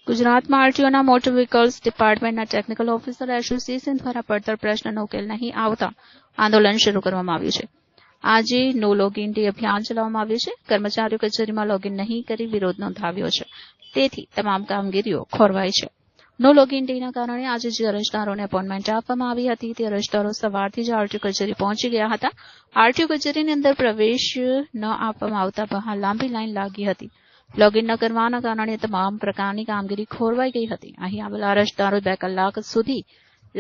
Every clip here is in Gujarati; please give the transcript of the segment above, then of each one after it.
ગુજરાતમાં આરટીઓના મોટર વ્હીકલ્સ ડિપાર્ટમેન્ટના ટેકનિકલ ઓફિસર એસોસિએશન દ્વારા પડતર પ્રશ્નનો ઉકેલ નહીં આવતા આંદોલન શરૂ કરવામાં આવ્યું છે. આજે નો લોગિન ડે અભિયાન ચલાવવામાં આવ્યું છે. કર્મચારીઓ કચેરીમાં લોગિન નહીં કરી વિરોધ નોંધાવ્યો છે. તેથી તમામ કામગીરીઓ ખોરવાઈ છે. નો લોગિન ડેના કારણે આજે જે અરજદારોને એપોઇન્ટમેન્ટ આપવામાં આવી હતી તે અરજદારો સવારથી જ આરટીઓ કચેરી પહોંચી ગયા હતા. આરટીઓ કચેરીની અંદર પ્રવેશ ન આપવામાં આવતા બહાર લાંબી લાઈન લાગી હતી. લોગિન ન કરવાના કારણે તમામ પ્રકારની કામગીરી ખોરવાઈ ગઈ હતી. અહીં આવેલા અરજદારો 2 કલાક સુધી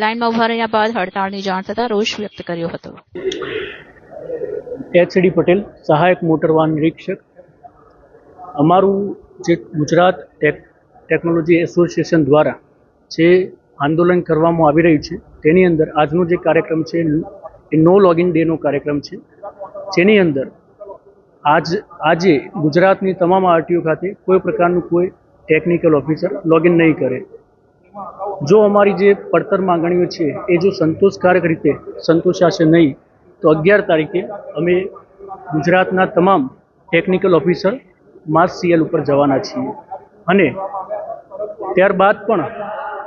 લાઈનમાં ઉભા રહ્યા બાદ હડતાળની જાણ થતા રોષ વ્યક્ત કર્યો હતો. એચડી પટેલ, સહાયક મોટર વાહન નિરીક્ષક. અમારું જે ગુજરાત ટેકનોલોજી એસોસિએશન દ્વારા જે આંદોલન કરવામાં આવી રહ્યું છે તેની અંદર આજનો જે કાર્યક્રમ છે એ નો લોગિન ડેનો કાર્યક્રમ છે, જેની અંદર આજે ગુજરાતની તમામ આરટીઓ ખાતે કોઈ પ્રકારનું કોઈ ટેકનિકલ ઓફિસર લોગિન નહીં કરે. જો અમારી જે પડતર માંગણીઓ છે એ જો સંતોષકારક રીતે સંતોષાશે નહીં તો 11 તારીખે અમે ગુજરાતના તમામ ટેકનિકલ ઓફિસર માસ સીએલ ઉપર જવાના છીએ. અને ત્યારબાદ પણ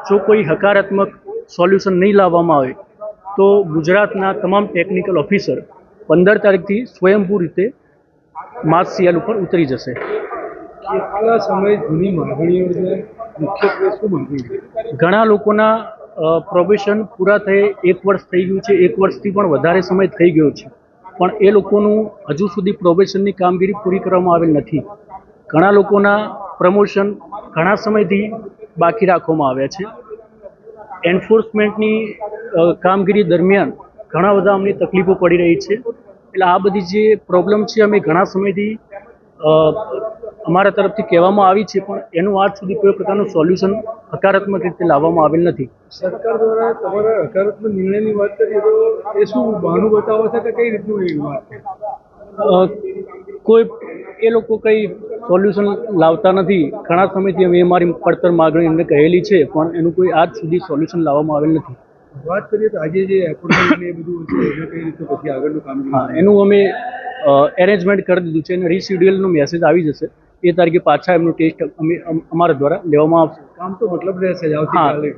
જો કોઈ હકારાત્મક સોલ્યુશન નહીં લાવવામાં આવે તો ગુજરાતના તમામ ટેકનિકલ ઓફિસર 15 તારીખથી સ્વયંભૂ રીતે માસ સીએલ ઉપર ઉતરી જશે. કેટલા સમય જૂની માંગણીઓ છે? મુખ્યત્વે શું માંગણી? ઘણા લોકોના પ્રોબેશન પૂરા થયે 1 વર્ષ થઈ ગયું છે, 1 વર્ષથી પણ વધારે સમય થઈ ગયો છે, પણ એ લોકોનું હજુ સુધી પ્રોબેશનની કામગીરી પૂરી કરવામાં આવેલ નથી. ઘણા લોકોના પ્રમોશન ઘણા સમયથી બાકી રાખવામાં આવ્યા છે. એન્ફોર્સમેન્ટની કામગીરી દરમિયાન ઘણા બધા અમને તકલીફો પડી રહી છે. એટલે આ બધી જે પ્રોબ્લેમ છે અમે ઘણા સમયથી અમારા તરફથી કહેવામાં આવી છે, પણ એનું આજ સુધી કોઈ પ્રકારનું સોલ્યુશન હકારાત્મક રીતે લાવવામાં આવેલ નથી. સરકાર દ્વારા તમારા હકારાત્મક નિર્ણયની વાત કરીએ તો એ શું બહાનું બતાવો છે કે કઈ રીતનું એ વાત છે? કોઈ એ લોકો કંઈ સોલ્યુશન લાવતા નથી. ઘણા સમયથી અમે અમારી પડતર માગણી એમને કહેલી છે, પણ એનું કોઈ આજ સુધી સોલ્યુશન લાવવામાં આવેલ નથી. વાત કરીએ તો આજે જે એપોઇન્ટમેન્ટ એ બધું છે એને કઈ રીતે પછી આગળનું કામ? હા, એનું અમે એરેન્જમેન્ટ કરી દીધું છે અને રીશિડ્યુલનો મેસેજ આવી જશે. એ તારીખે પાછા એમનું ટેસ્ટ અમે અમારા દ્વારા લેવામાં આવશે. કામ તો મતલબ રહેશે જ હા, આવતીકાલે.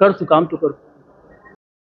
કરશું, કામ તો કરશું.